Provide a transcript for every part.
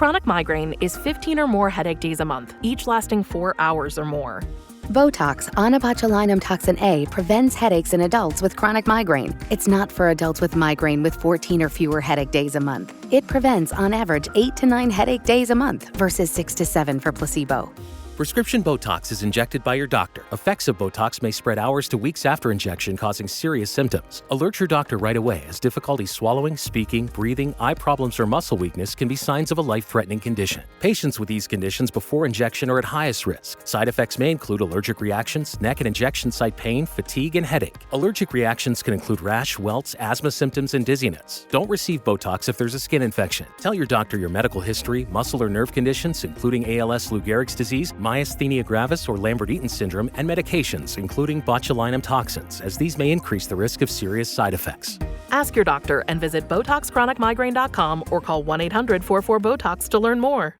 Chronic migraine is 15 or more headache days a month, each lasting 4 hours or more. Botox, onabotulinum toxin A, prevents headaches in adults with chronic migraine. It's not for adults with migraine with 14 or fewer headache days a month. It prevents, on average, 8 to 9 headache days a month versus 6 to 7 for placebo. Prescription Botox is injected by your doctor. Effects of Botox may spread hours to weeks after injection, causing serious symptoms. Alert your doctor right away, as difficulty swallowing, speaking, breathing, eye problems, or muscle weakness can be signs of a life-threatening condition. Patients with these conditions before injection are at highest risk. Side effects may include allergic reactions, neck and injection site pain, fatigue, and headache. Allergic reactions can include rash, welts, asthma symptoms, and dizziness. Don't receive Botox if there's a skin infection. Tell your doctor your medical history, muscle or nerve conditions, including ALS, Lou Gehrig's disease, myasthenia gravis, or Lambert-Eaton syndrome, and medications, including botulinum toxins, as these may increase the risk of serious side effects. Ask your doctor and visit BotoxChronicMigraine.com or call 1-800-44-BOTOX to learn more.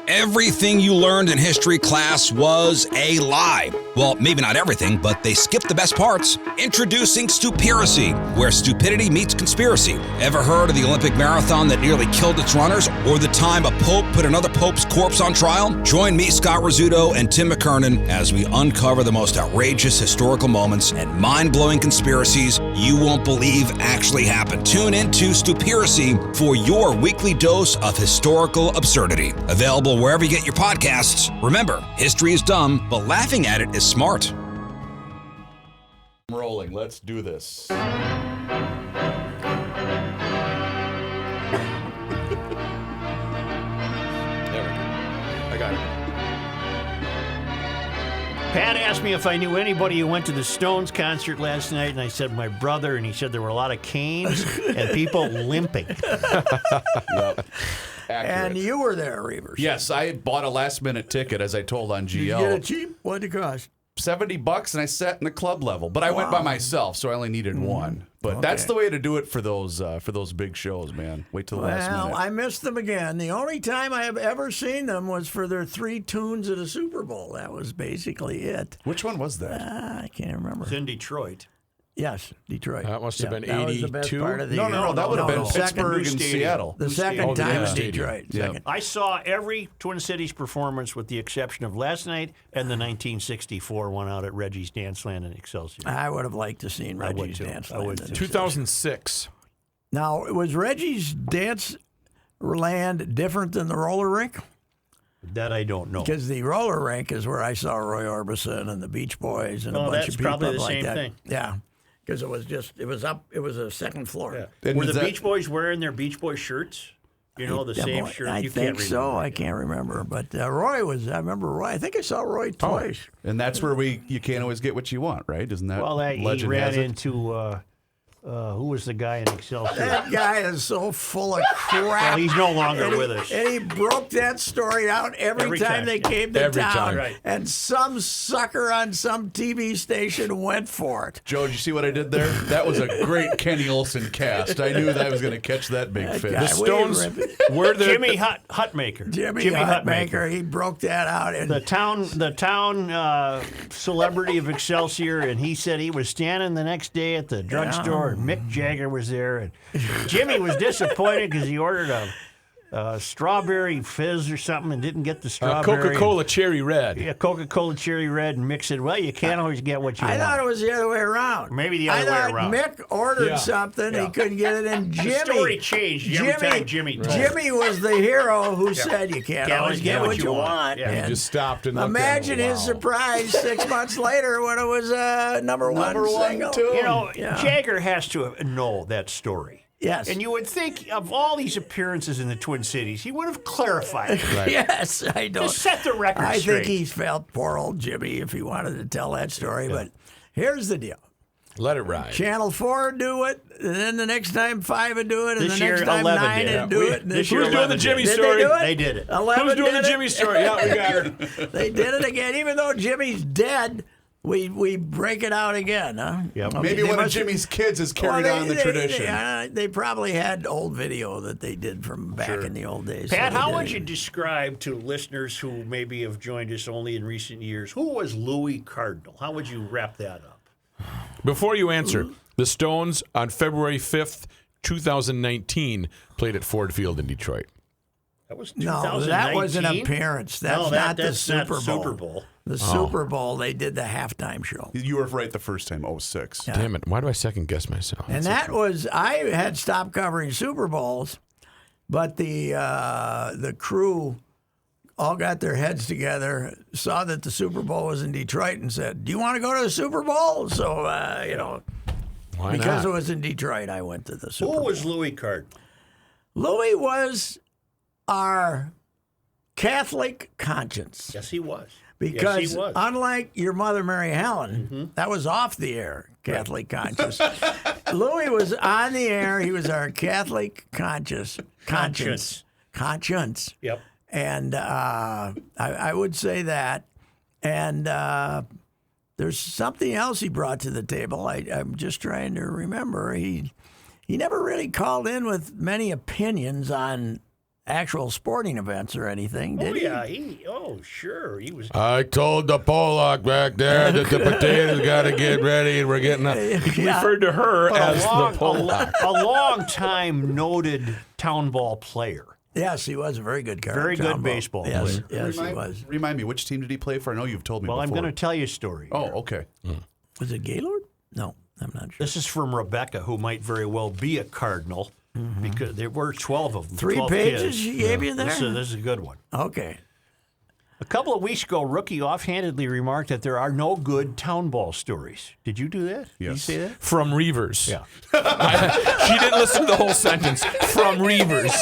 Everything you learned in history class was a lie. Well, maybe not everything, but they skipped the best parts. Introducing Stupiracy, where stupidity meets conspiracy. Ever heard of the Olympic marathon that nearly killed its runners? Or the time a pope put another pope's corpse on trial? Join me, Scott Rizzuto, and Tim McKernan as we uncover the most outrageous historical moments and mind-blowing conspiracies you won't believe actually happened. Tune in to Stupiracy for your weekly dose of historical absurdity. Available wherever you get your podcasts. Remember, history is dumb, but laughing at it is smart. Rolling. Let's do this. There we go. I got it. Pat asked me if I knew anybody who went to the Stones concert last night, and I said my brother, and he said there were a lot of canes and people limping. Yep. And you were there, Reavers. Yes, I bought a last-minute ticket, as I told on GL. Did you get it cheap? What did it cost? $70, and I sat in the club level. But I went by myself, so I only needed one. But that's the way to do it for those big shows, man. Wait till the last minute. Well, I missed them again. The only time I have ever seen them was for their 3 tunes at a Super Bowl. That was basically it. Which one was that? I can't remember. It's in Detroit. Yes, Detroit. That must have been That was the best 82? part of the No, that would have been Pittsburgh and Stadium. Seattle. The second time was Detroit. Yeah. I saw every Twin Cities performance with the exception of last night and the 1964 one out at Reggie's Danceland in Excelsior. I would have liked to seen I would Reggie's too. Dance I would Land. too. 2006. Now, was Reggie's Dance Land different than the roller rink? That I don't know. Because the roller rink is where I saw Roy Orbison and the Beach Boys and a bunch that's of people probably the like same that. thing. Yeah, because it was a second floor. Yeah. And Were is the that- Beach Boys wearing their Beach Boy shirts? You know, the same shirt? I You think can't so. remember. I can't remember. But Roy was, I remember Roy. I think I saw Roy twice. And that's where you can't always get what you want, right? Isn't that Well, he legend ran has it? into, who was the guy in Excelsior? That guy is so full of crap. Well, he's no longer And he- with us. And he broke that story out every time they came to Every town. time. Right. And some sucker on some TV station went for it. Joe, did you see what I did there? That was a great Kenny Olson cast. I knew that I was going to catch that big fish. guy- The Stones we- were there. Jimmy Hutmaker. Jimmy Hutmaker, he broke that out. And The town celebrity of Excelsior, and he said he was standing the next day at the drugstore, and Mick Jagger was there, and Jimmy was disappointed because he ordered a strawberry fizz or something and didn't get the strawberry. Coca-Cola Cherry Red. Yeah, Coca-Cola Cherry Red, and Mick said, well, you can't always get what you I want. thought it was the other way around. Maybe the other way I around. thought Mick ordered Yeah. something, Yeah. he couldn't get it, and Jimmy. The story changed every time Jimmy told. Jimmy was the hero who said you can't always get what you want. Yeah. He And just stopped and looked imagine at him. his surprise 6 months later when it was number one single. too. You know, Yeah. Jagger has to know that story. Yes. And you would think of all these appearances in the Twin Cities, he would have clarified it. Yes, I don't. Just set the record I straight. think he felt poor old Jimmy if he wanted to tell that story. But here's the deal. Let it ride. Channel 4 would do it, and then the next time 5 would do it, and This the next year, time 11 9 did. would do it. And This year year, Who's doing 11 the Jimmy did. Did story? they do it? They did it. 11 Who's doing did the it? Jimmy story? Yeah, we got her. They did it again. Even though Jimmy's dead, we break it out again, huh? Yep. Okay, Maybe they one of must- Jimmy's kids has carried Well, on the tradition. They probably had old video that they did from back in the old days. Pat, so they how did would it. you describe to listeners who maybe have joined us only in recent years, who was Louie Cardinal? How would you wrap that up? Before you answer, the Stones on February 5th, 2019, played at Ford Field in Detroit. That was No, 2019. that was an appearance. That's not the Super Bowl. Super Bowl. The Super Bowl, they did the halftime show. You were right the first time, 06. Damn it. Why do I second guess myself? And that was, I had stopped covering Super Bowls, but the crew all got their heads together, saw that the Super Bowl was in Detroit, and said, "Do you want to go to the Super Bowl?" So, Why because not? it was in Detroit, I went to the Super Who Bowl. was Louie Cardinal? Louie was our Catholic conscience. Yes, he was. Because yes, he was. unlike your mother, Mary Helen, that was off the air, Catholic conscience. Louie was on the air. He was our Catholic conscience. Yep. And I would say that. And there's something else he brought to the table. I'm just trying to remember. He never really called in with many opinions on actual sporting events or anything, did he? Yeah, sure. He was. I told the Pollock back there that the potatoes got to get ready, and we're getting up. He referred to her as the Pollock. A long time noted town ball player. Yes, he was a very good card. Very good baseball player. Yes, he was. Remind me, which team did he play for? I know you've told me Well, before. I'm going to tell you a story. Oh, okay. Was it Gaylord? No, I'm not sure. This is from Rebecca, who might very well be a Cardinal, because there were 12 of them. 3 12 pages kids. she gave you there? This is a good one. Okay. A couple of weeks ago, Rookie offhandedly remarked that there are no good town ball stories. Did you do that? Did you Yes. say that? From Reavers. Yeah. She didn't listen to the whole sentence. From Reavers.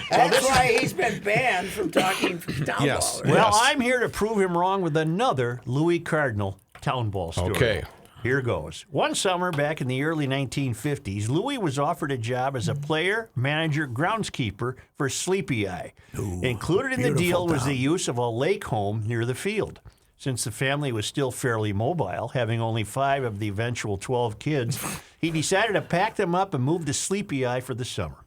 That's why he's been banned from talking town Yes. ball. Well, I'm here to prove him wrong with another Louie Cardinal town ball story. Okay. Here goes. One summer back in the early 1950s, Louie was offered a job as a player, manager, groundskeeper for Sleepy Eye. Included in the beautiful deal was town. the use of a lake home near the field. Since the family was still fairly mobile, having only 5 of the eventual 12 kids, he decided to pack them up and move to Sleepy Eye for the summer.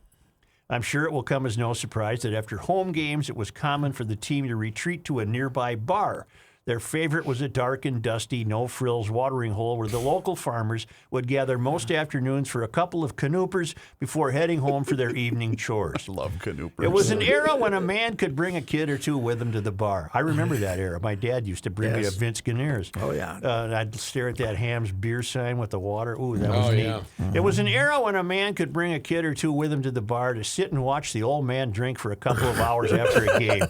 I'm sure it will come as no surprise that after home games, it was common for the team to retreat to a nearby bar. Their favorite was a dark and dusty, no-frills watering hole where the local farmers would gather most afternoons for a couple of canoopers before heading home for their evening chores. Love canoopers. It was an era when a man could bring a kid or two with him to the bar. I remember that era. My dad used to bring me to Vince Guinea's. Oh, yeah. And I'd stare at that Ham's beer sign with the water. Ooh, that was neat. yeah. It was an era when a man could bring a kid or two with him to the bar to sit and watch the old man drink for a couple of hours after a game.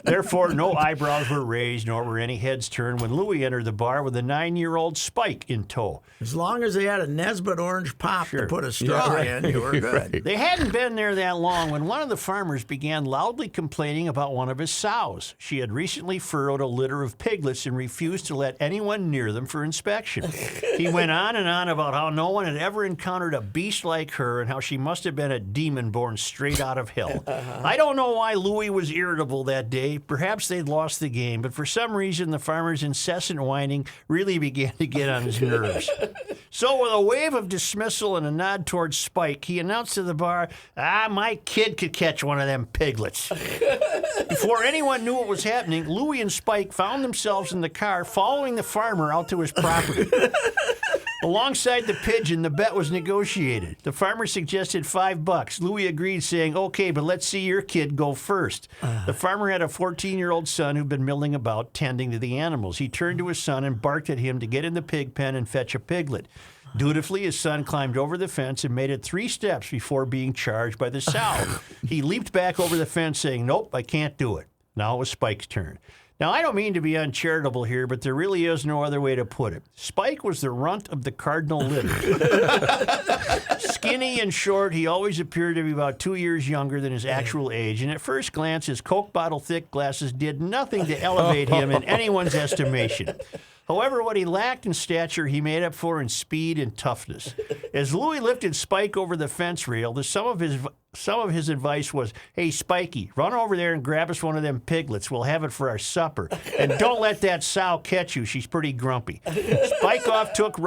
Therefore, no eyebrows were raised, nor were any heads turned when Louie entered the bar with a 9-year-old Spike in tow. As long as they had a Nesbitt orange pop to put a straw in, you were good. They hadn't been there that long when one of the farmers began loudly complaining about one of his sows. She had recently furrowed a litter of piglets and refused to let anyone near them for inspection. He went on and on about how no one had ever encountered a beast like her and how she must have been a demon born straight out of hell. I don't know why Louie was irritable that day. Perhaps they'd lost the game, but for some reason the farmer's incessant whining really began to get on his nerves. So with a wave of dismissal and a nod towards Spike, he announced to the bar, my kid could catch one of them piglets. Before anyone knew what was happening, Louie and Spike found themselves in the car following the farmer out to his property. Alongside the pigeon, the bet was negotiated. The farmer suggested $5. Louie agreed, saying, okay, but let's see your kid go first. The farmer had a 14-year-old son who'd been milling about, tending to the animals. He turned to his son and barked at him to get in the pig pen and fetch a piglet. Dutifully, his son climbed over the fence and made it 3 steps before being charged by the sow. He leaped back over the fence, saying, nope, I can't do it. Now it was Spike's turn. Now, I don't mean to be uncharitable here, but there really is no other way to put it. Spike was the runt of the Cardinal litter. Skinny and short, he always appeared to be about 2 years younger than his actual age, and at first glance, his Coke bottle thick glasses did nothing to elevate him in anyone's estimation. However, what he lacked in stature, he made up for in speed and toughness. As Louie lifted Spike over the fence rail, some of his advice was, hey, Spiky, run over there and grab us one of them piglets. We'll have it for our supper. And don't let that sow catch you. She's pretty grumpy. Spike took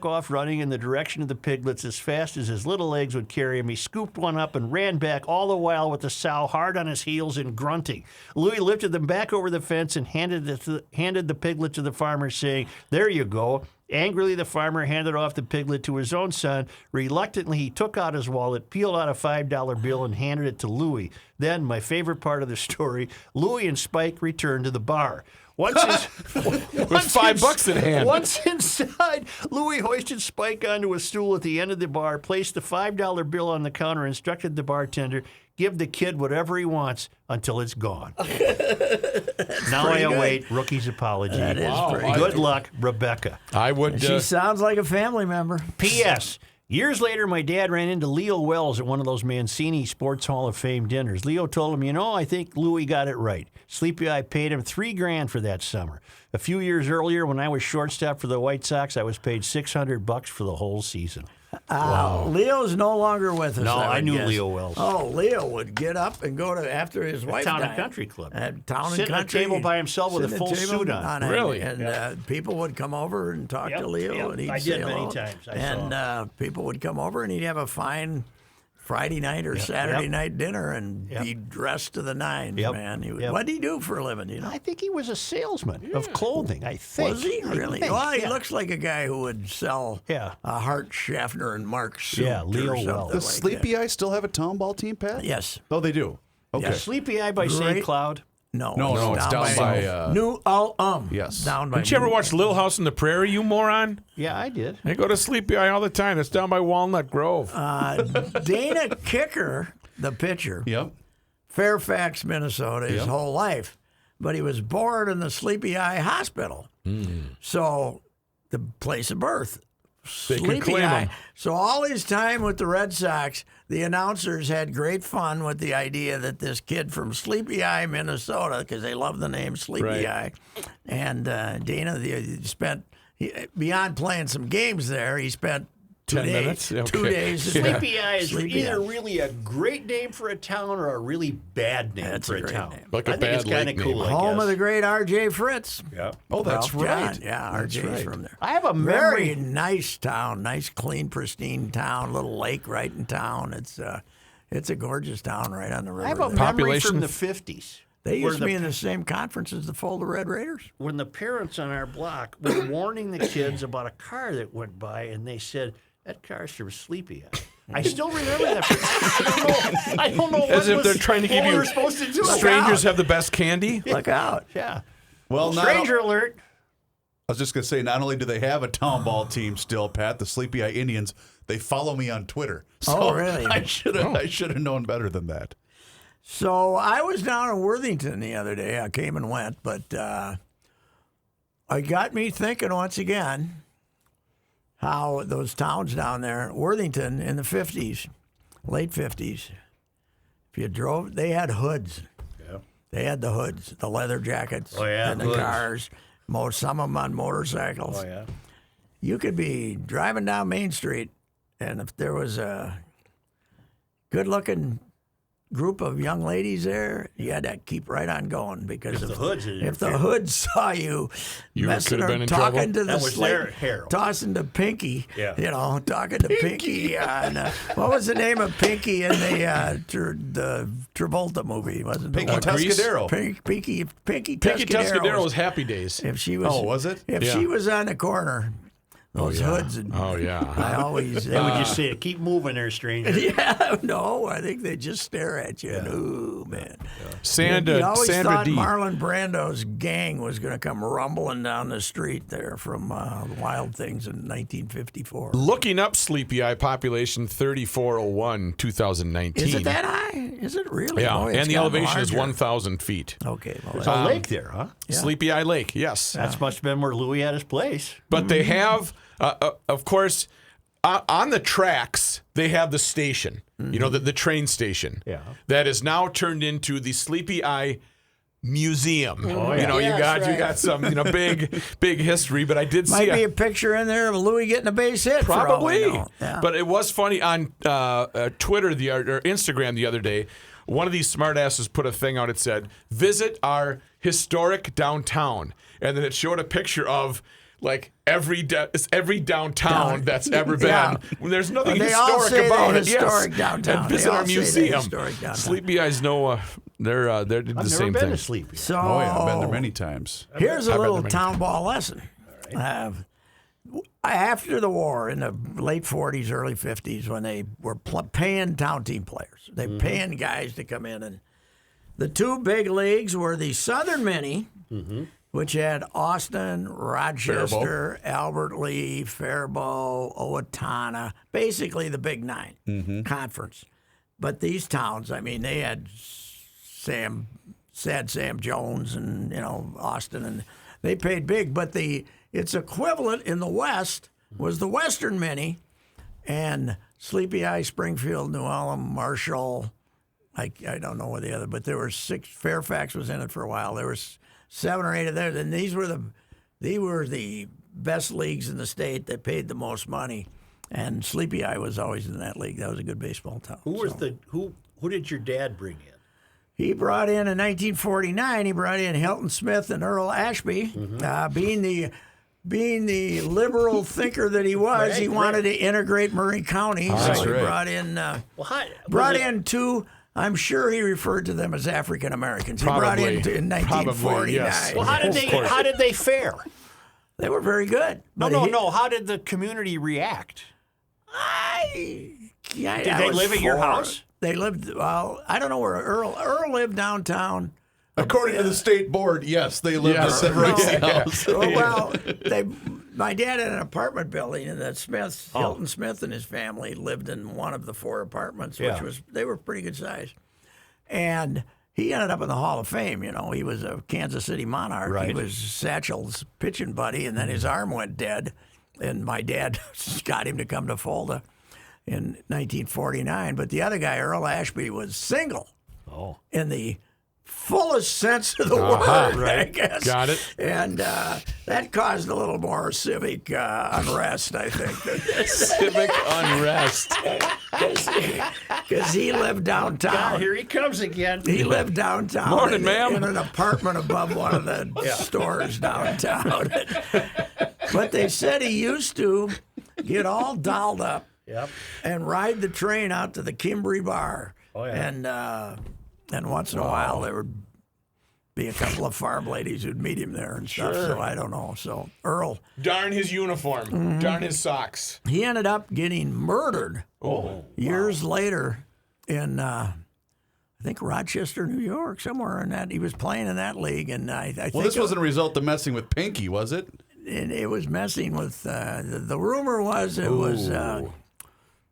off running in the direction of the piglets as fast as his little legs would carry him. He scooped one up and ran back, all the while with the sow hard on his heels and grunting. Louie lifted them back over the fence and handed the piglet to the farmer, saying, there you go. Angrily, the farmer handed off the piglet to his own son. Reluctantly, he took out his wallet, peeled out a $5 bill, and handed it to Louie. Then, my favorite part of the story, Louie and Spike returned to the bar. With $5 in hand. Once inside, Louie hoisted Spike onto a stool at the end of the bar, placed the $5 bill on the counter, instructed the bartender, give the kid whatever he wants until it's gone. Now I await Rookie's apology. That is pretty Good luck, Rebecca. I would. She sounds like a family member. P.S. Years later, my dad ran into Leo Wells at one of those Mancini Sports Hall of Fame dinners. Leo told him, I think Louie got it right. Sleepy Eye paid him $3,000 for that summer. A few years earlier, when I was shortstop for the White Sox, I was paid $600 for the whole season. Wow. Leo's no longer with us. No, I knew guess. Leo Wells. Oh, Leo would get up and go to after his wife Town died. and Country Club. At Town and Sitting Country. at a table by himself with a Sitting at full table suit on. Really? And people would come over and talk to Leo. And he'd I say did many hello. times. I And people would come over and he'd have a fine Friday night or Saturday night dinner and be dressed to the nines, man. What did he do for a living, I think he was a salesman of clothing, I think. Was he really? Well, he looks like a guy who would sell a Hart, Schaffner, and Mark suit. Yeah, Leo Wells. Does Sleepy Eye still have a town ball team, Pat? Yes. Oh, they do? Okay. Yes. Sleepy Eye by St. Cloud. No, it's down by New yes. Down by Did you ever watch Little House on the Prairie, you moron? Yeah, I did. I go to Sleepy Eye all the time. It's down by Walnut Grove. Dana Kicker, the pitcher, Fairfax, Minnesota, his whole life, but he was born in the Sleepy Eye Hospital. So the place of birth. They could claim him. So all his time with the Red Sox, the announcers had great fun with the idea that this kid from Sleepy Eye, Minnesota, because they love the name Sleepy Eye, and Dana spent, beyond playing some games there, he spent 10 minutes? 2 days. Sleepy Eye is either really a great name for a town or a really bad name for a town. Like I a think bad it's kind of lake cool. name. Home of the great R.J. Fritz. Yeah. Oh, that's Ralph right. John. Yeah, R.J.'s from there. I have a Very memory. nice town, nice, clean, pristine town. Little lake right in town. It's a gorgeous town right on the river. I have a there. memory from the 50s. They where used to be in the same conference as the Folder Red Raiders. When the parents on our block were warning the kids about a car that went by, and they said, that car's from Sleepy Eye. I still remember that. I don't know. As if they're trying to give you. We're supposed to do. Strangers have the best candy. Look out. Yeah. Well, Stranger alert. I was just going to say, not only do they have a town ball team still, Pat, the Sleepy Eye Indians, they follow me on Twitter. So Oh, really? I should have known better than that. So I was down in Worthington the other day. I came and went, but it got me thinking once again how those towns down there, Worthington in the 50s, late 50s, if you drove, they had hoods. Yeah. They had the hoods, the leather jackets, yeah, and the hoods. cars, some of them on motorcycles. Oh, yeah. You could be driving down Main Street, and if there was a good-looking group of young ladies there, you had to keep right on going because If if the hood saw you messing could have or been in talking trouble. to the That was their hair. tossing to Pinky, Yeah. talking to Pinky on what was the name of Pinky in the Travolta movie? Wasn't Pinky it? Grease? Tuscadero. Pinky Pinky Tuscadero Tuscadero was Happy Days. if she was. Oh, was it? If Yeah. she was on the corner, those hoods. And Oh, yeah. I always. They would just say, keep moving there, stranger. Yeah, no, I think they just stare at you. And, ooh, man. Sandra You always thought D. Marlon Brando's gang was going to come rumbling down the street there from Wild Things in 1954. Looking up Sleepy Eye population 3401 2019. Is it that high? Is it really? Yeah, Boy, it's and the gotten elevation is larger. 1,000 feet. Okay, well, There's a lake there, huh? Sleepy Eye Lake, yes. That's must have been where Louie had his place. But they have, of course, on the tracks, they have the station, the train station. Yeah. That is now turned into the Sleepy Eye Museum. Oh, yeah. You got some big history, but I did might see be a picture in there of Louis getting a base hit. for all probably. we know. Yeah. But it was funny on Twitter or Instagram the other day. One of these smartasses put a thing out. It said, "Visit our historic downtown," and then it showed a picture of like every downtown that's ever been. Yeah. When there's nothing They all historic say about they're it. historic Yes. downtown. And They visit all our say they're museum. historic downtown. Sleepy Eyes know they did I've the never same been thing. to Sleepy. So Oh, yeah, I've been there many times. here's a I've been little there many town ball lesson. after the war in the late 40s, early 50s, when they were paying town team players, they paying guys to come in, and the two big leagues were the Southern Mini, which had Austin, Rochester, Albert Lee, Faribault, Owatonna, basically the Big Nine conference. But these towns, I mean, they had Sam Jones and Austin, and they paid big. But its equivalent in the West was the Western Mini, and Sleepy Eye, Springfield, New Ulm, Marshall. I don't know what the other, but there were 6. Fairfax was in it for a while. There was 7 or 8 of theirs, and these were the best leagues in the state that paid the most money. And Sleepy Eye was always in that league. That was a good baseball town. Who did your dad bring in? He brought in 1949. He brought in Hilton Smith and Earl Ashby. Being the liberal thinker that he was, he wanted to integrate Murray County. So he brought in in 2. I'm sure he referred to them as African Americans. He brought in in 1949. Yes. Well, how did they fare? They were very good. No. How did the community react? Did they live at your house? They lived. Well, I don't know where Earl lived downtown. According to the state board, yes, they lived at Murray's house. Well, my dad had an apartment building, and that Hilton Smith and his family lived in one of the 4 apartments, they were pretty good size. And he ended up in the Hall of Fame. He was a Kansas City Monarch. Right. He was Satchel's pitching buddy, and then his arm went dead, and my dad got him to come to Fulda in 1949. But the other guy, Earl Ashby, was single in the fullest sense of the word, I guess. Got it. And that caused a little more civic unrest, I think. Civic unrest. Because he lived downtown. God, here he comes again. He lived downtown. Morning, ma'am. In an apartment above one of the stores downtown. But they said he used to get all dolled up and ride the train out to the Kimbry Bar. Oh, yeah. And once in a while, there would be a couple of farm ladies who'd meet him there and stuff. So I don't know. So Earl. Darn his uniform. Darn his socks. He ended up getting murdered years later in, I think, Rochester, New York, somewhere in that. He was playing in that league. And I think this wasn't a result of messing with Pinky, was it? It was messing with, the rumor was it was...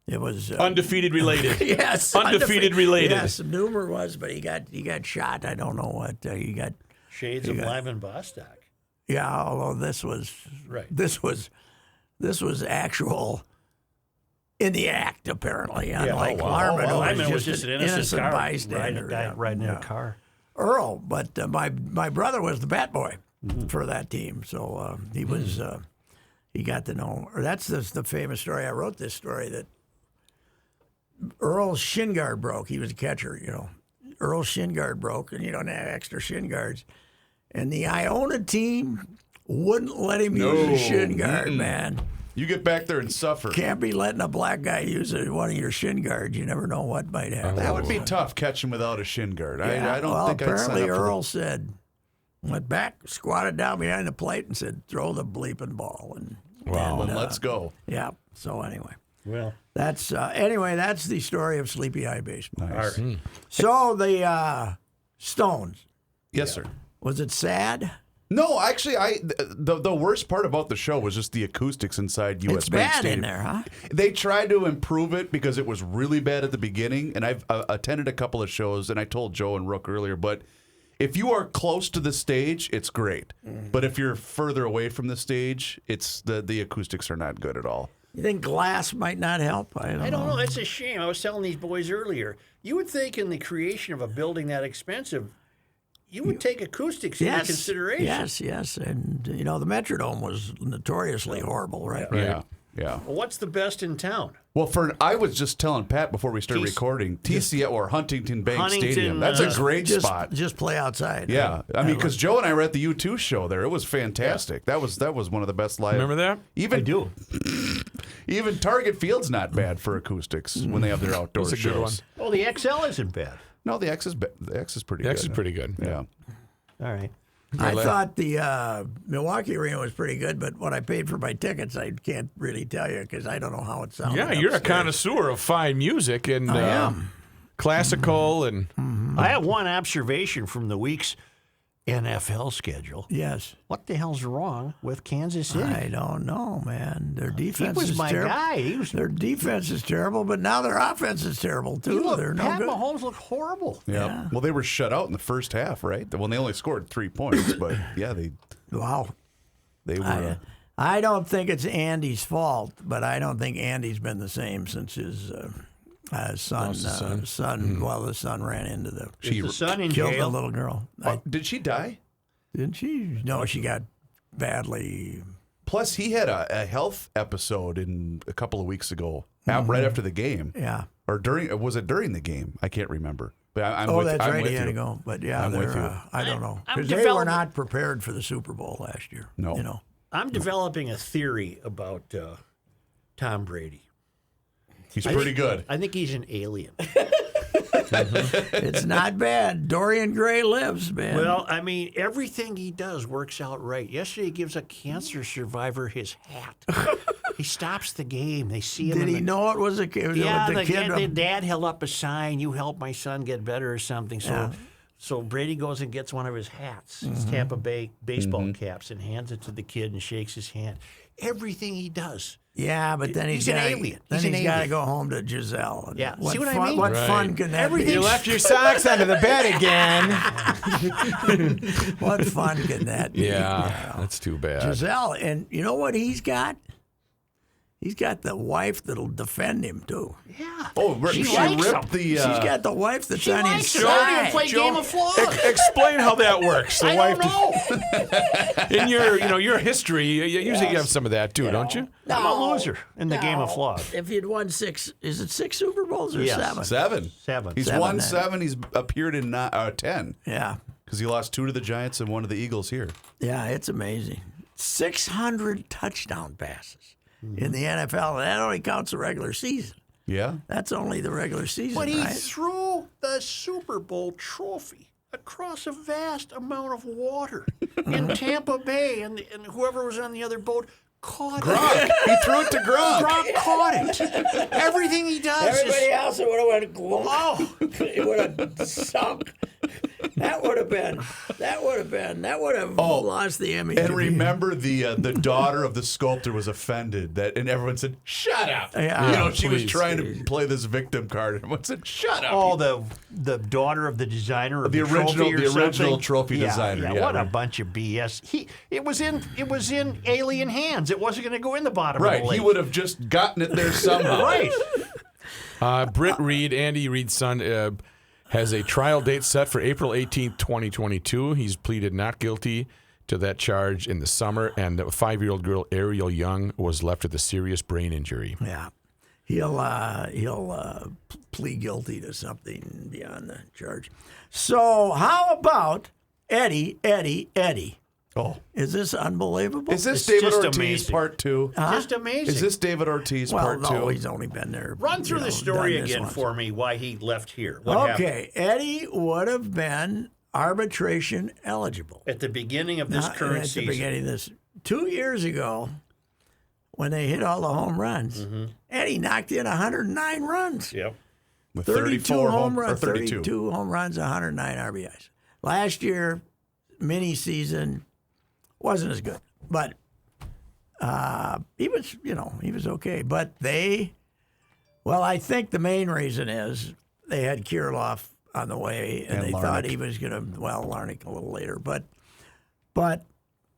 It was undefeated related. Yes, undefeated related. Yes, the rumor was, but he got shot. I don't know what he got. Shades of Lyman Bostock. Yeah, although this was actual in the act apparently. Unlike Lyman was just an innocent bystander, riding in a car. Earl, but my brother was the bat boy for that team, so he was. He got to know. Or that's the famous story. I wrote this story that. Earl's shin guard broke. He was a catcher, Earl's shin guard broke, and you don't have extra shin guards. And the Iona team wouldn't let him use his shin guard, man. You get back there and suffer. Can't be letting a black guy use one of your shin guards. You never know what might happen. That would be tough, catching without a shin guard. Yeah, I don't think I'd sign up apparently for Earl went back, squatted down behind the plate, and said, "Throw the bleeping ball." And let's go. Yeah. So anyway. Well, that's that's the story of Sleepy Eye baseball. Nice. All right. So the Stones. Yes, sir. Was it sad? No, actually, the worst part about the show was just the acoustics inside U.S. Bank Stadium. In there, huh? They tried to improve it because it was really bad at the beginning, and I've attended a couple of shows, and I told Joe and Rook earlier, but if you are close to the stage, it's great. But if you're further away from the stage, it's the acoustics are not good at all. You think glass might not help? I don't know. It's a shame. I was telling these boys earlier. You would think in the creation of a building that expensive, you would take acoustics into consideration. Yes. And, the Metrodome was notoriously horrible, right? Yeah. Well, what's the best in town? Well, I was just telling Pat before we started recording, TCF or Huntington Bank Stadium. That's a great spot. Just play outside. Yeah. I mean, because Joe and I were at the U2 show there. It was fantastic. Yeah. That was one of the best live. Remember that? I do. Even Target Field's not bad for acoustics when they have their outdoor shows. That's a good one. Oh, the XL isn't bad. No, the X is pretty good. The X is pretty good. Yeah. All right. I thought the Milwaukee arena was pretty good, but what I paid for my tickets, I can't really tell you because I don't know how it sounded. Yeah, you're a upstairs. connoisseur of fine music and I am. classical and. I have one observation from the week's NFL schedule. Yes. What the hell's wrong with Kansas City? I don't know, man. Their defense he was is my terrible. guy. Their defense is terrible, but now their offense is terrible too. They're no Pat good. Mahomes looked horrible. Yeah. Well, they were shut out in the first half, right? Well, they only scored 3 points, but yeah, Wow. they were. I don't think it's Andy's fault, but I don't think Andy's been the same since his son. Well, the son ran into the. Is the son in killed jail? the little girl. Did she die? Didn't she? No, she got badly. Plus, he had a health episode a couple of weeks ago, right after the game. Yeah. Or was it during the game? I can't remember. But I'm That's I'm right. with He had you. to go. But yeah, I'm with they're, you. I don't know I'm because they were developing- not prepared for the Super Bowl last year. No. You know. I'm developing a theory about Tom Brady. He's pretty good. I think he's an alien. It's not bad. Dorian Gray lives, man. Well, I mean, everything he does works out right. Yesterday, he gives a cancer survivor his hat. He stops the game. They see him. did in he the, know it was a kid? Yeah, the kid. the dad held up a sign. You help my son get better or something. So, Yeah. so Brady goes and gets one of his hats, his Tampa Bay baseball caps, and hands it to the kid and shakes his hand. Everything he does. Yeah, but then He's he's an gotta, alien. Then He's an he's got to alien. go home to Giselle. And Yeah, What see what I fun, mean? What Right. fun can that Everything- You be? left your socks under the bed again. What fun can that be? Yeah, that's too bad. Giselle, and you know what he's got? He's got the wife that'll defend him too. Yeah. Oh, She she likes ripped him. the. She's got the wife that's She on likes his him. They're gonna side. play Game of Floss. Explain how that works. The I wife don't know. in your history, you usually have some of that too, don't you? I'm a loser in the Game of Floss. If he'd won 6, is it 6 Super Bowls or Yes. 7? 7. 7. He's Seven, won then. 7. He's appeared in 10 Yeah. because he lost 2 to the Giants and 1 to the Eagles here. Yeah, it's amazing. 600 touchdown passes in the NFL. That only counts the regular season. Yeah. That's only the regular season, But he right? threw the Super Bowl trophy across a vast amount of water in Tampa Bay, and whoever was on the other boat caught it. He threw it to Gronk. Gronk caught it. Everything he does is... else would have went glum. Oh, It would have sunk. That would have lost the image. And of remember, the daughter of the sculptor was offended and everyone said, "Shut up!" Yeah. She was Please. trying to play this victim card, and everyone said, "Shut up!" oh, the daughter of the designer of The the original- trophy or the original something? trophy Yeah, designer, Yeah, yeah, what a right. bunch of BS. It was in alien hands. It wasn't going to go in the bottom of Right, the lake. he would have just gotten it there somehow. Right. Britt Reed, Andy Reed's son, has a trial date set for April 18th, 2022. He's pleaded not guilty to that charge in the summer, and the 5-year-old girl, Ariel Young, was left with a serious brain injury. Yeah, he'll plead guilty to something beyond the charge. So how about Eddie? Oh, Is this unbelievable? is this It's David just Ortiz amazing. part 2? Just amazing. Is this David Ortiz well, part 2? no, he's only been there. Run through the story done this again once. for me, why he left here. What happened? Okay, Eddie would have been arbitration eligible. At the beginning of this current at the season. beginning of this 2 years ago, when they hit all the home runs, Eddie knocked in 109 runs. Yep. With 32 home or runs, 32. 32 home runs, 109 RBIs. Last year, mini season wasn't as good, but he was okay. But I think the main reason is they had Kirilloff on the way, and they thought he was going to. Well, Larnach a little later, but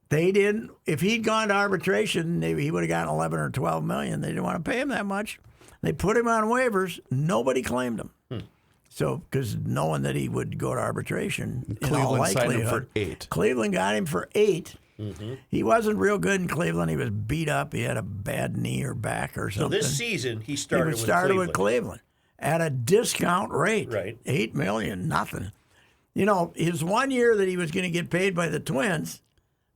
they didn't. If he'd gone to arbitration, maybe he would have gotten 11 or 12 million. They didn't want to pay him that much. They put him on waivers. Nobody claimed him. So, because knowing that he would go to arbitration, in all Cleveland signed him likelihood, for 8. Cleveland got him for 8. He wasn't real good in Cleveland. He was beat up. He had a bad knee or back or So something. this season, he he started with Cleveland at a discount rate. Right. $8 million, nothing. You know, his 1 year that he was going to get paid by the Twins,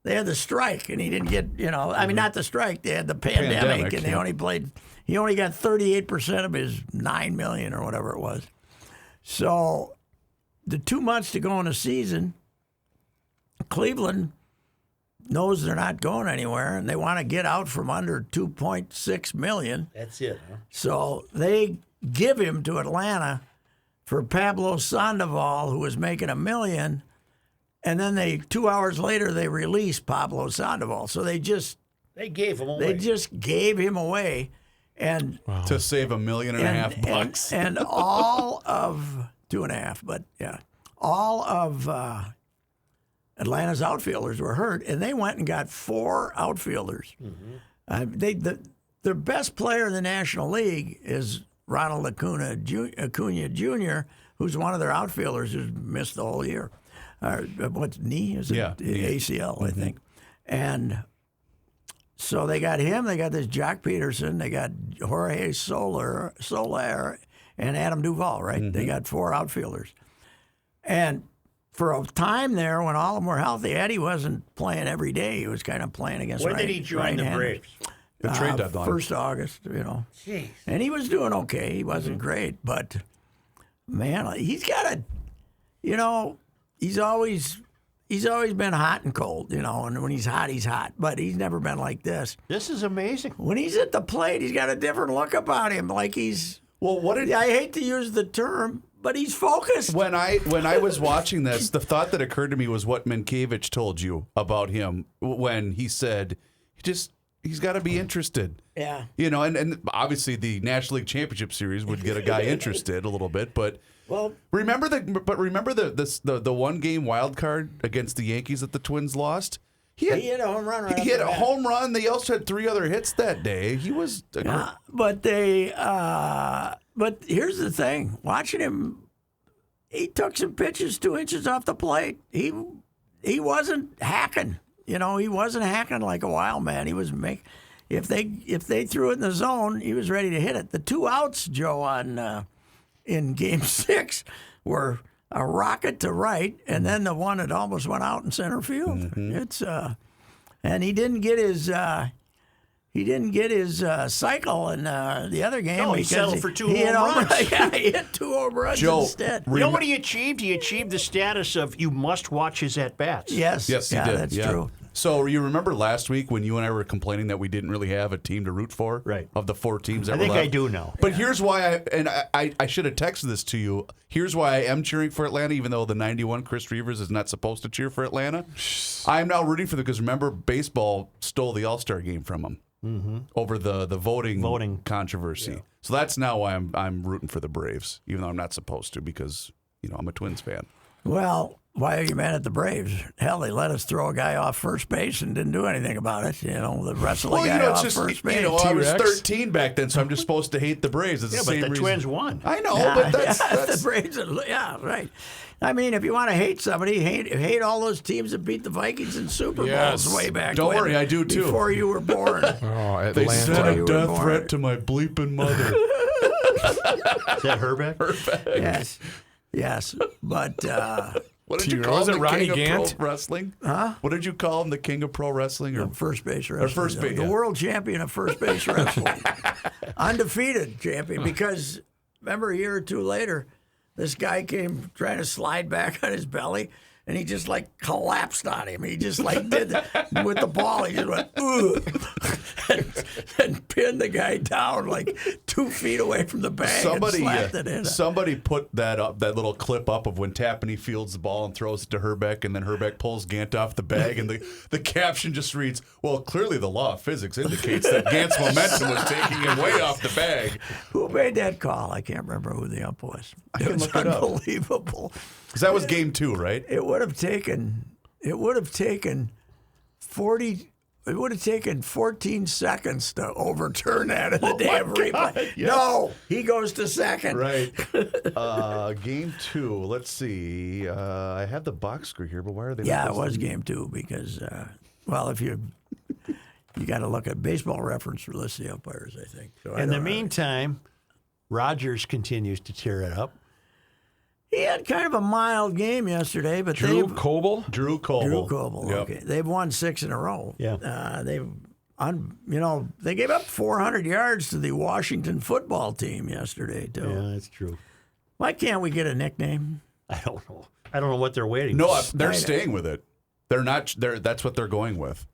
they had the strike, and he didn't get, I mean, not the strike, they had the pandemic, and he only got 38% of his $9 million or whatever it was. So the 2 months to go in a season, Cleveland knows they're not going anywhere, and they want to get out from under $2.6 million. That's it, huh? So they give him to Atlanta for Pablo Sandoval, who was making $1 million, and then 2 hours later they release Pablo Sandoval. So they gave him away. They just gave him away, and to save $1.5 million bucks. And all of 2.5, but yeah, all of Atlanta's outfielders were hurt, and they went and got 4 outfielders. Their best player in the National League is Ronald Acuna Jr., who's one of their outfielders who's missed the whole year. What's knee? Is it ACL, I think. And so they got him. They got this Jock Peterson. They got Jorge Soler, and Adam Duvall, right? They got 4 outfielders. And for a time there, when all of them were healthy, Eddie wasn't playing every day. He was kind of playing against When did he join the Braves? The trade deadline. 1st August, Jeez. And he was doing okay. He wasn't great, but man, he's got he's always been hot and cold, and when he's hot. But he's never been like this. This is amazing. When he's at the plate, he's got a different look about him. Like he's I hate to use the term, but he's focused. When I was watching this, the thought that occurred to me was what Minkiewicz told you about him when he said he's got to be interested. Yeah. And obviously the National League Championship Series would get a guy interested a little bit, but remember the 1 game wild card against the Yankees that the Twins lost? He hit a home run. Right he hit a home run. They also had 3 other hits that day. He was. But here's the thing: watching him, he took some pitches 2 inches off the plate. He wasn't hacking. He wasn't hacking like a wild man. He was if they threw it in the zone, he was ready to hit it. The 2 outs, Joe, in Game 6 were a rocket to right, and then the one that almost went out in center field. It's and he didn't get his cycle in the other game. No, he settled for 2 home runs. Yeah, he hit 2 home runs instead. You know what he achieved? He achieved the status of you must watch his at bats. Yes, he did. That's true. So you remember last week when you and I were complaining that we didn't really have a team to root for? Right. Of the 4 teams that I were think left. I do know. But here's why, I should have texted this to you. Here's why I am cheering for Atlanta, even though the 91 Chris Reavers is not supposed to cheer for Atlanta. I am now rooting for them because remember, baseball stole the All-Star game from them over the voting controversy. Yeah. So that's now why I'm rooting for the Braves, even though I'm not supposed to because I'm a Twins fan. Well, why are you mad at the Braves? Hell, they let us throw a guy off first base and didn't do anything about it. The wrestling guy off first base. I was 13 back then, so I'm just supposed to hate the Braves. It's the same but the reason. Twins won. I know, but that's the Braves. Right. I mean, if you want to hate somebody, hate all those teams that beat the Vikings in Super Bowls way back. Don't worry, I do too. Before you were born. Atlanta. They sent a death threat to my bleeping mother. Is that Herbeck? Herbeck. Yes, but. What did you call him? Was it King Ronnie of Pro Wrestling? Huh? What did you call him? The King of Pro Wrestling? Or first base wrestling. First base, the world champion of first base wrestling. Undefeated champion. Because remember, a year or 2 later, this guy came trying to slide back on his belly, and he just collapsed on him. He just did with the ball. He just went, and pinned the guy down 2 feet away from the bag and slapped it in. Somebody put that little clip up of when Tapani fields the ball and throws it to Herbeck, and then Herbeck pulls Gant off the bag, and the caption just reads, well, clearly the law of physics indicates that Gant's momentum was taking him way off the bag. Who made that call? I can't remember who the ump was. It was unbelievable. Because that was game 2, right? It would have taken 14 seconds to overturn that in the damn replay. Yes. No, he goes to second. Right. Game 2. Let's see. I have the box score here, but why are they? Yeah, it was game 2 because, if you got to look at Baseball Reference to list the umpires, I think. So in the meantime, Rogers continues to tear it up. He had kind of a mild game yesterday, but Drew Coble. Yep. Okay, they've won 6 in a row. Yeah, they gave up 400 yards to the Washington football team yesterday too. Yeah, that's true. Why can't we get a nickname? I don't know. I don't know what they're waiting. No, for. they're staying with it. That's what they're going with.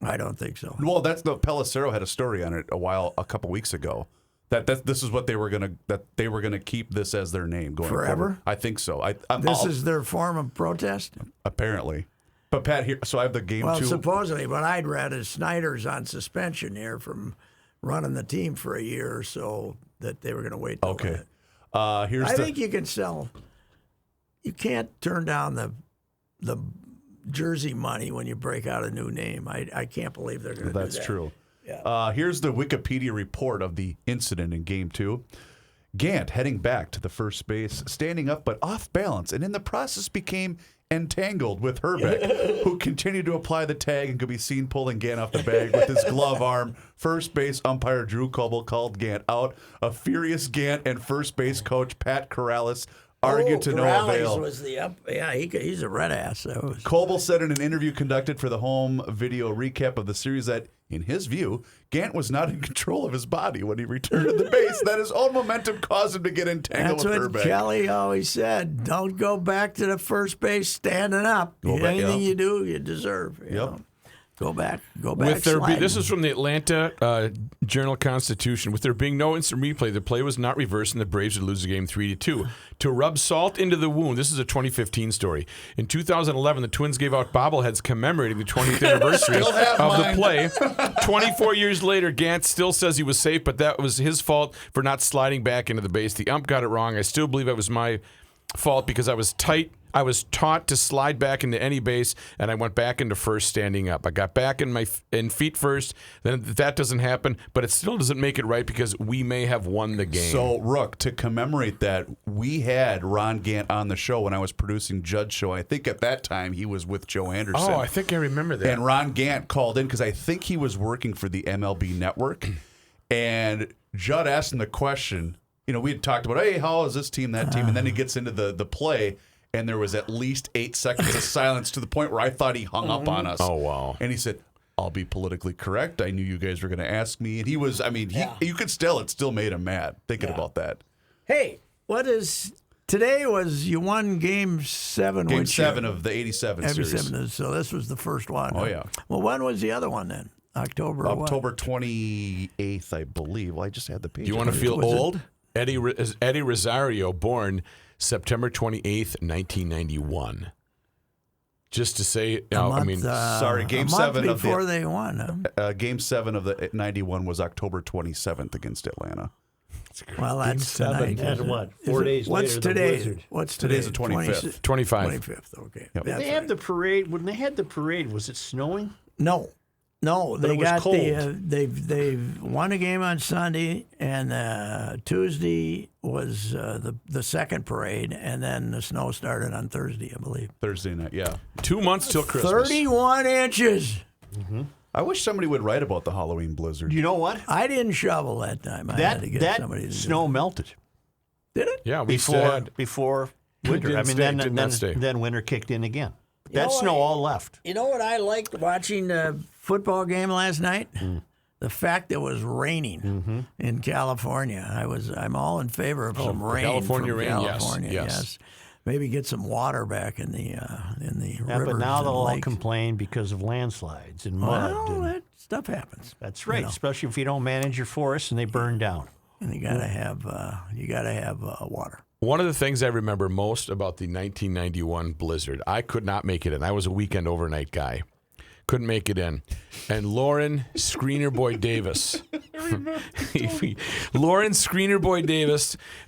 I don't think so. Well, that's the Pelissero had a story on it a couple weeks ago. This is what they were gonna keep this as their name going forever. Forward. I think so. This is their form of protest. Apparently, but Pat here. So I have the game. Well, too. supposedly, what I'd read is Snyder's on suspension here from running the team for a year or so. That they were going to wait. Till Okay. that. Here's I think you can sell. You can't turn down the jersey money when you break out a new name. I can't believe they're going to do that. That's true. Yeah. Here's the Wikipedia report of the incident in Game 2. Gant heading back to the first base, standing up but off balance, and in the process became entangled with Herbeck, who continued to apply the tag and could be seen pulling Gant off the bag with his glove arm. First base umpire Drew Coble called Gant out. A furious Gant and first base coach Pat Corrales argued to no avail. Was the he's a red ass. Coble said in an interview conducted for the home video recap of the series that, in his view, Gant was not in control of his body when he returned to the base. That his own momentum caused him to get entangled with Herbeck. That's what Kelly always said. Don't go back to the first base standing up. Anything you do, you deserve. You know? Go back. This is from the Atlanta Journal-Constitution. With there being no instant replay, the play was not reversed, and the Braves would lose the game 3-2. To rub salt into the wound, this is a 2015 story. In 2011, the Twins gave out bobbleheads commemorating the 20th anniversary of the play. 24 years later, Gant still says he was safe, but that was his fault for not sliding back into the base. The ump got it wrong. I still believe it was my fault because I was taught to slide back into any base, and I went back into first standing up. I got back in feet first. Then that doesn't happen, but it still doesn't make it right because we may have won the game. So, Rook, to commemorate that, we had Ron Gant on the show when I was producing Judd's show. I think at that time he was with Joe Anderson. Oh, I think I remember that. And Ron Gant called in because I think he was working for the MLB Network. And Judd asked him the question. You know, we had talked about, hey, how is this team, that team? And then he gets into the play. And there was at least 8 seconds of silence to the point where I thought he hung up on us. Oh, wow. And he said, I'll be politically correct. I knew you guys were going to ask me. And he was, you could still, it still made him mad thinking about that. Hey, today you won Game 7. Game 7 of the 87 series. So this was the first one. Oh, yeah. Well, when was the other one then? October 28th, I believe. Well, I just had the page. Do you want to feel old? Eddie Rosario, born September 28th, 1991. Just to say, Game 7 before they won. Game 7 of the 91 was October 27th against Atlanta. Well, that's 7. And what? 4 days what's later, today? the Blizzard. What's today's the 25th. 25th. Okay. Yep. They have the parade. When they had the parade, was it snowing? No, But they it was got cold. they've won a game on Sunday, and Tuesday was the second parade, and then the snow started on Thursday, I believe. Thursday night, yeah. 2 months till Christmas. 31 inches. Mm-hmm. I wish somebody would write about the Halloween blizzard. You know what? I didn't shovel that time. I had to get somebody to snow do it. melted. Did it? Yeah, before winter. Then winter kicked in again. You That know snow what? all left. You know what I liked watching the football game last night? The fact it was raining in California. I'm all in favor of some rain. California from rain, California, yes. Maybe get some water back in the Yeah, rivers but now and they'll all lakes. complain because of landslides and mud. Well, and that stuff happens. that's right, you know. especially if you don't manage your forests and they burn down. And you gotta have water. One of the things I remember most about the 1991 blizzard, I could not make it in. I was a weekend overnight guy. Couldn't make it in. And Lauren Screener Boy Davis,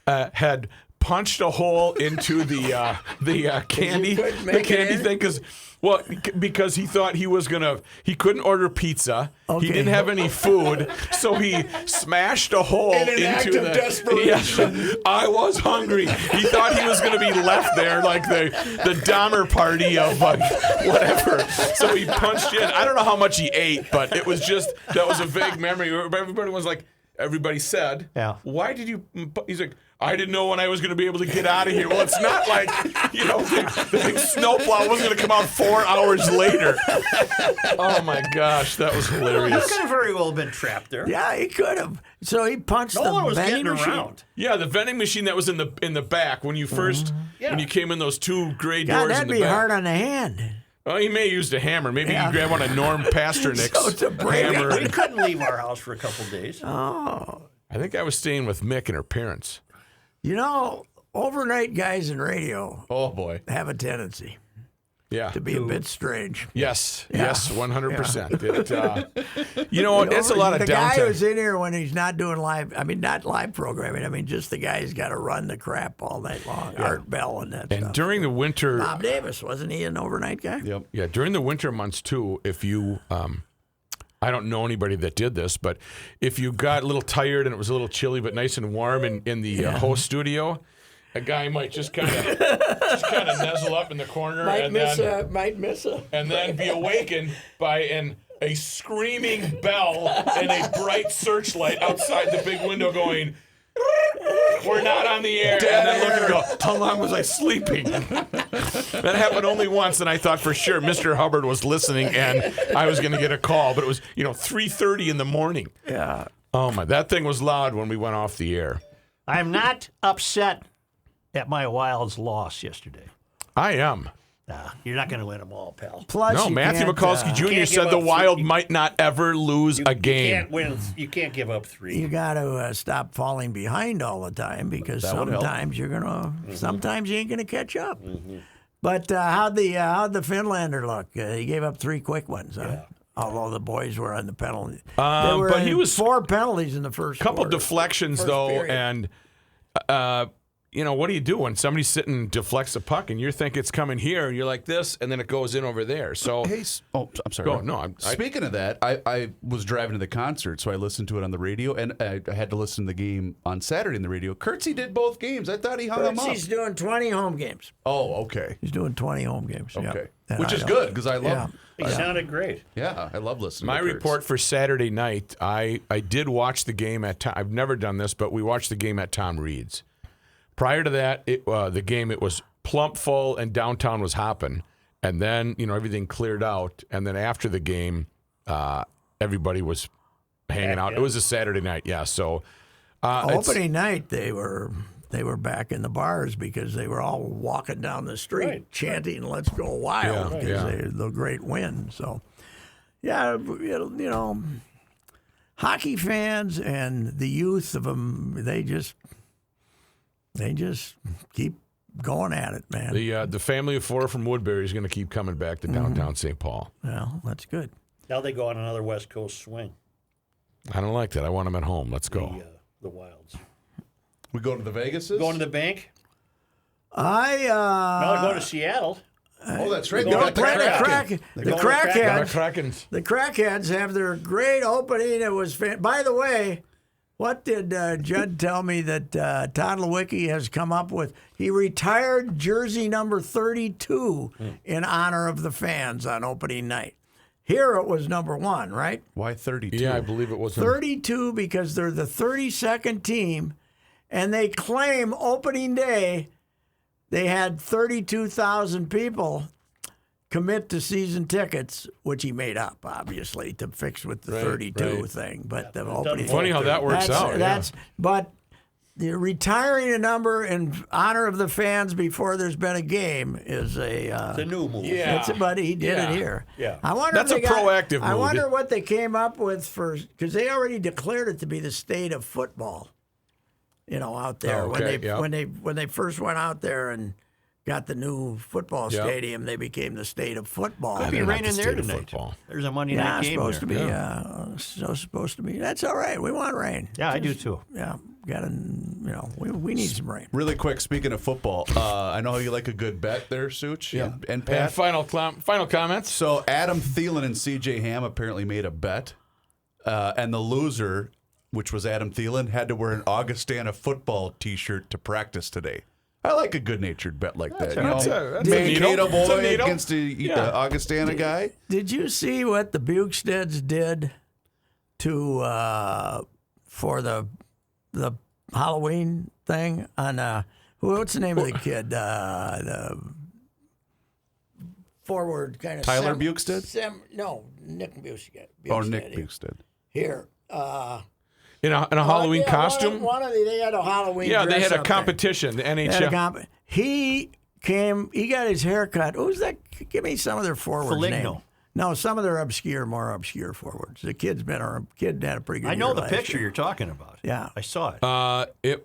had punched a hole into the candy thing because he thought he couldn't order pizza. Okay. He didn't have any food, so he smashed a hole In an into act the of desperation. Yeah, I was hungry. He thought he was going to be left there like the Dahmer party of whatever. So he punched in. I don't know how much he ate, but it was that was a vague memory. Everybody was like, everybody said, Yeah. Why did you? He's like, I didn't know when I was going to be able to get out of here. Well, it's not like, the big snowplow wasn't going to come out 4 hours later. Oh, my gosh. That was You hilarious. could have very well been trapped there. Yeah, he could have. So he punched No the one was vending getting machine. around. Yeah, the vending machine that was in the back when you first, when you came in those 2 gray God, doors that'd in the be back. hard on the hand. Well, he may have used a hammer. Maybe you grab one of Norm Pasternak's hammer. We couldn't leave our house for a couple days. Oh. I think I was staying with Mick and her parents. You know, overnight guys in radio Oh, boy. have a tendency Yeah. to be a bit strange. Yes, 100%. It's a lot of the guy downtime. who's in here when he's not doing live, not live programming. Just the guy who's got to run the crap all night long. Art Bell and that And stuff. during the winter, Bob Davis, wasn't he an overnight guy? Yep. yeah, during the winter months too, if you, I don't know anybody that did this, but if you got a little tired and it was a little chilly but nice and warm in the host studio, a guy might just kind of nuzzle up in the corner Might miss a. and then be awakened by a screaming bell and a bright searchlight outside the big window going, "We're not on the air." And then look and go, "How long was I sleeping?" That happened only once, and I thought for sure Mr. Hubbard was listening and I was going to get a call. But it was 3:30 in the morning. Yeah. Oh my! That thing was loud when we went off the air. I'm not upset at my Wild's loss yesterday. I am. You're not going to win them all, pal. Plus, No, you Matthew can't, Mikulski Jr. can't said give the up Wild three. might not ever lose a game. You can't win. You can't give up 3. You got to stop falling behind all the time because That would help. sometimes you're gonna. Sometimes you ain't gonna catch up. But how'd the Finlander look? He gave up 3 quick ones. Huh? Although the boys were on the penalty, but he was 4 penalties in the first. Couple quarter. deflections First though, period. and what do you do when somebody's sitting and deflects a puck and you think it's coming here and you're like this and then it goes in over there? So Hey, I'm sorry. Go. No, Speaking of that, I was driving to the concert, so I listened to it on the radio, and I had to listen to the game on Saturday in the radio. Kurtzy did both games. I thought he hung them up. He's doing 20 home games. Oh, okay. He's doing 20 home games. yeah. Okay. And Which I is don't- good because I love He sounded great. I love listening my to Kurtz. report for Saturday night, I did watch the game at I've never done this, but we watched the game at Tom Reed's. Prior to that, it was plump full and downtown was hopping. And then, everything cleared out. And then after the game, everybody was hanging out. yeah. It was a Saturday night, yeah. So Opening night, they were back in the bars because they were all walking down the street Right. chanting "Let's go wild" Yeah, because yeah. the great win. So, yeah, hockey fans and the youth of them, they just keep going at it, man. the family of 4 from Woodbury is going to keep coming back to downtown St. Paul. Well, that's good. Now they go on another West Coast swing. I don't like that. I want them at home. Let's go. The Wilds. We go to the Vegases? Going to the bank? No, No, going to Seattle. Oh, that's right. They They go got the Kraken. The going to Crackheads. Krakens. The Crackheads have their great opening. It was by the way, what did Judd tell me that Todd Lewicki has come up with? He retired jersey number 32 in honor of the fans on opening night. Here it was number 1, right? Why 32? Yeah, I believe it was. 32 because they're the 32nd team, and they claim opening day they had 32,000 people commit to season tickets, which he made up, obviously, to fix with the 32 thing. But the opening Funny how that works out. But retiring a number in honor of the fans before there's been a game is It's a new move. Yeah. but he did it here. Yeah. I wonder That's if a they got- proactive I move. wonder what they came up with because they already declared it to be the state of football. Out there Oh, okay, yeah. when they first went out there and got the new football Yeah. stadium, they became the state of football. Could be They're not raining the there state of tonight. football. There's a Monday Yeah, night it's game supposed there. to be. Supposed to be. That's all right. We want rain. Yeah, I do too. Yeah, we need some rain. Really quick, speaking of football, I know you like a good bet there, Such and Pat. And final comments. So Adam Thielen and C.J. Ham apparently made a bet, and the loser, which was Adam Thielen, had to wear an Augustana football T-shirt to practice today. I like a good-natured bet like that. That's a needle. Mankato It's a boy needle. against the Yeah. Augustana guy. Did you see what the Bukesteds did to for the Halloween thing on what's the name of the kid? The forward kind of Tyler Bukested? No, Nick Bukested. Oh, Nick Bukested. Here. In a Halloween costume? They had a Halloween. Yeah, they had a dress-up thing. competition, the They had a NHL. He He got his hair cut. Who's that? Give me some of their forwards' Foligno. name. No, some of their more obscure forwards. The kid had a pretty good I know year the last picture year. you're talking about. Yeah. I saw it.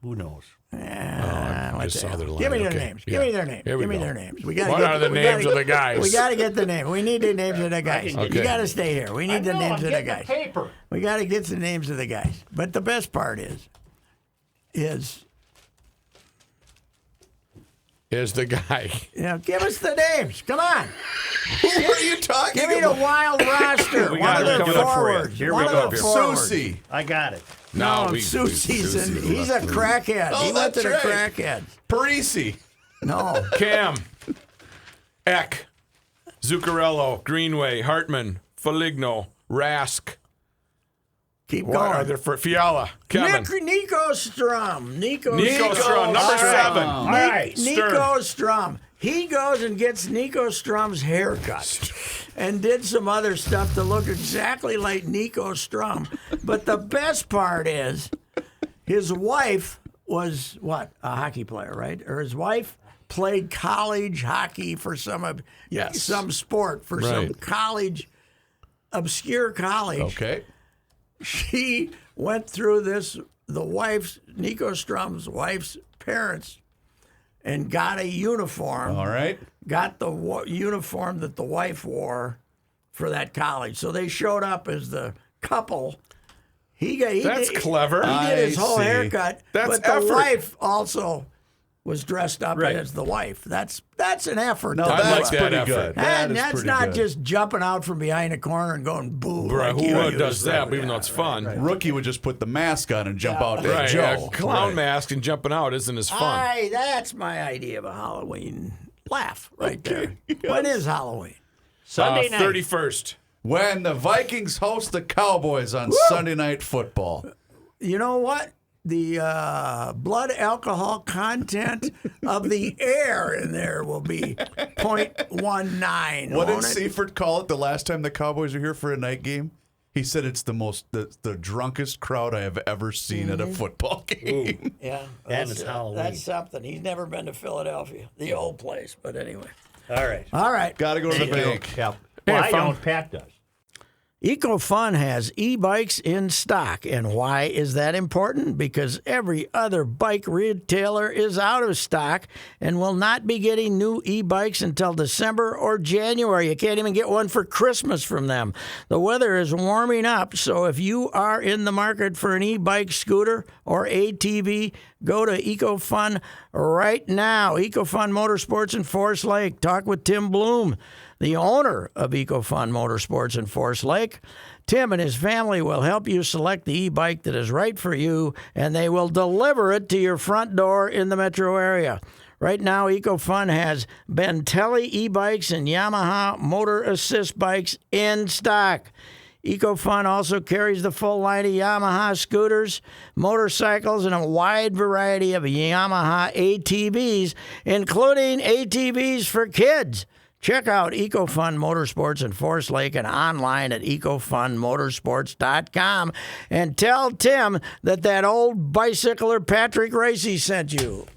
Who knows? I just saw their line. Give me their Okay. names. Yeah. Give me their names. Here we Give me go. their names. What are the names of the guys? We got to get the name. We need the names of the guys. Okay. You got to stay here. We need the names of the getting guys. paper. We got to get the names of the guys. But the best part is the guy. give us the names. Come on. Who are you talking Give me the about? wild roster. We One got of it the coming up for you. forwards. Here One we of go. the forwards. Susie. I got it. No, Susie's he's a crackhead. Oh, He went to the that's right. crackhead. Parisi. No. Cam, Eck, Zuccarello, Greenway, Hartman, Foligno, Rask. Keep What are going. there for Fiala, Kevin? Nico Strum. Nico Strum, number 7. All right. Nico Strum. He goes and gets Nico Strum's haircut and did some other stuff to look exactly like Nico Strum. But the best part is his wife was, a hockey player, right? Or his wife played college hockey for some sport, for some Right. college, obscure college. Okay. She went through this, Nico Strum's wife's parents, and got a uniform. All right. Got the uniform that the wife wore for that college. So they showed up as the couple. That's clever. He did his I whole see. haircut, That's but the effort. wife also was dressed up Right. as the wife. That's an effort. No, to I do that's like that pretty effort. good. And That is that's pretty not good. just jumping out from behind a corner and going boo. Bruh, like you who used does to. that, even though it's fun? Rookie would just put the mask on and jump out at Right, Joe. a clown Right. mask and jumping out isn't as fun. That's my idea of a Halloween laugh right there. When is Halloween? Sunday night. 31st. When the Vikings host the Cowboys on Sunday Night Football. You know what? The blood alcohol content of the air in there will be 0.19. What did won't it? Seifert call it the last time the Cowboys were here for a night game? He said it's the drunkest crowd I have ever seen at a football game. Yeah, And it's Halloween. That's something. He's never been to Philadelphia, the old place. But anyway. All right. All right. Got to go to the bank. Yeah. Hey, Well, I fun. don't. Pat does. EcoFun has e-bikes in stock. And why is that important? Because every other bike retailer is out of stock and will not be getting new e-bikes until December or January. You can't even get one for Christmas from them. The weather is warming up, so if you are in the market for an e-bike, scooter, or ATV, go to EcoFun right now. EcoFun Motorsports in Forest Lake. Talk with Tim Bloom, the owner of EcoFun Motorsports in Forest Lake. Tim and his family will help you select the e-bike that is right for you, and they will deliver it to your front door in the metro area. Right now, EcoFun has Bentelli e-bikes and Yamaha Motor Assist bikes in stock. EcoFun also carries the full line of Yamaha scooters, motorcycles, and a wide variety of Yamaha ATVs, including ATVs for kids. Check out EcoFun Motorsports in Forest Lake and online at ecofunmotorsports.com and tell Tim that old bicycler Patrick Racy sent you.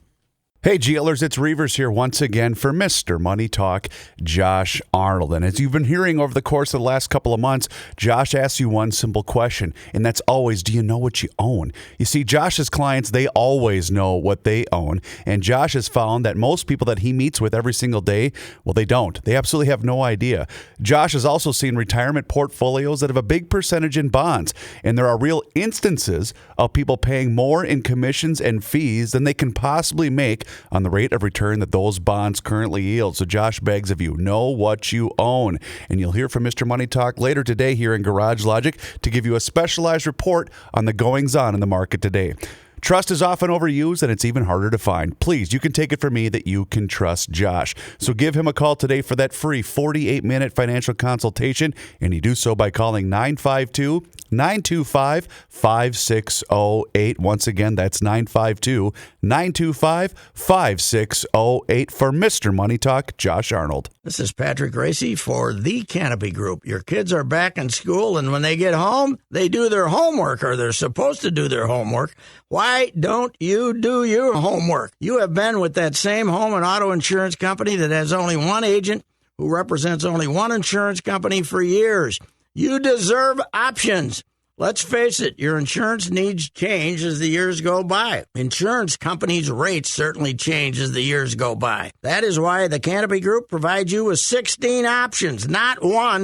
Hey, GLers, it's Reavers here once again for Mr. Money Talk, Josh Arnold. And as you've been hearing over the course of the last couple of months, Josh asks you one simple question, and that's always, do you know what you own? You see, Josh's clients, they always know what they own, and Josh has found that most people that he meets with every single day, well, they don't. They absolutely have no idea. Josh has also seen retirement portfolios that have a big percentage in bonds, and there are real instances of people paying more in commissions and fees than they can possibly make on the rate of return that those bonds currently yield. So Josh begs of you, know what you own. And you'll hear from Mr. Money Talk later today here in Garage Logic to give you a specialized report on the goings-on in the market today. Trust is often overused, and it's even harder to find. Please, you can take it from me that you can trust Josh. So give him a call today for that free 48-minute financial consultation, and you do so by calling 952-925-5608. Once again, that's 952-925-5608 for Mr. Money Talk, Josh Arnold. This is Patrick Racy for The Canopy Group. Your kids are back in school, and when they get home, they do their homework, or they're supposed to do their homework. Why? Why don't you do your homework? You have been with that same home and auto insurance company that has only one agent who represents only one insurance company for years. You deserve options. Let's face it, your insurance needs change as the years go by. Insurance companies' rates certainly change as the years go by. That is why the Canopy Group provides you with 16 options, not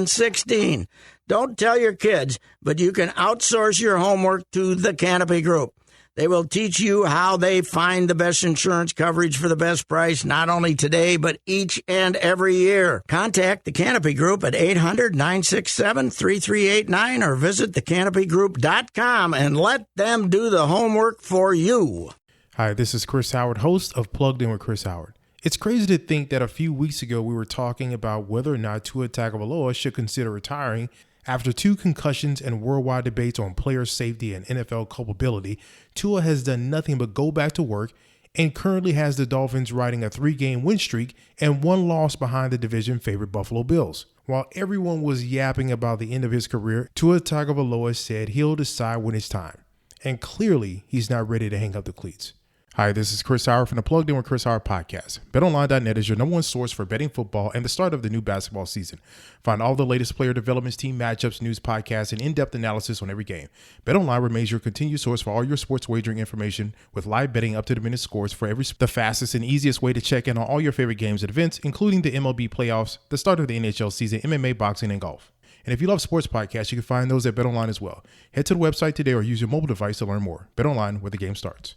16. Don't tell your kids, but you can outsource your homework to the Canopy Group. They will teach you how they find the best insurance coverage for the best price, not only today, but each and every year. Contact the Canopy Group at 800-967-3389 or visit thecanopygroup.com and let them do the homework for you. Hi, this is Chris Howard, host of Plugged In with Chris Howard. It's crazy to think that a few weeks ago we were talking about whether or not Tua Tagovailoa should consider retiring. After 2 concussions and worldwide debates on player safety and NFL culpability, Tua has done nothing but go back to work and currently has the Dolphins riding a 3-game win streak and 1 loss behind the division favorite Buffalo Bills. While everyone was yapping about the end of his career, Tua Tagovailoa said he'll decide when it's time. And clearly, he's not ready to hang up the cleats. Hi, this is Chris Howard from the Plugged In with Chris Howard podcast. BetOnline.net is your number one source for betting football and the start of the new basketball season. Find all the latest player developments, team matchups, news, podcasts, and in-depth analysis on every game. BetOnline remains your continued source for all your sports wagering information with live betting, up-to-the-minute scores for the fastest and easiest way to check in on all your favorite games and events, including the MLB playoffs, the start of the NHL season, MMA, boxing, and golf. And if you love sports podcasts, you can find those at BetOnline as well. Head to the website today or use your mobile device to learn more. BetOnline, where the game starts.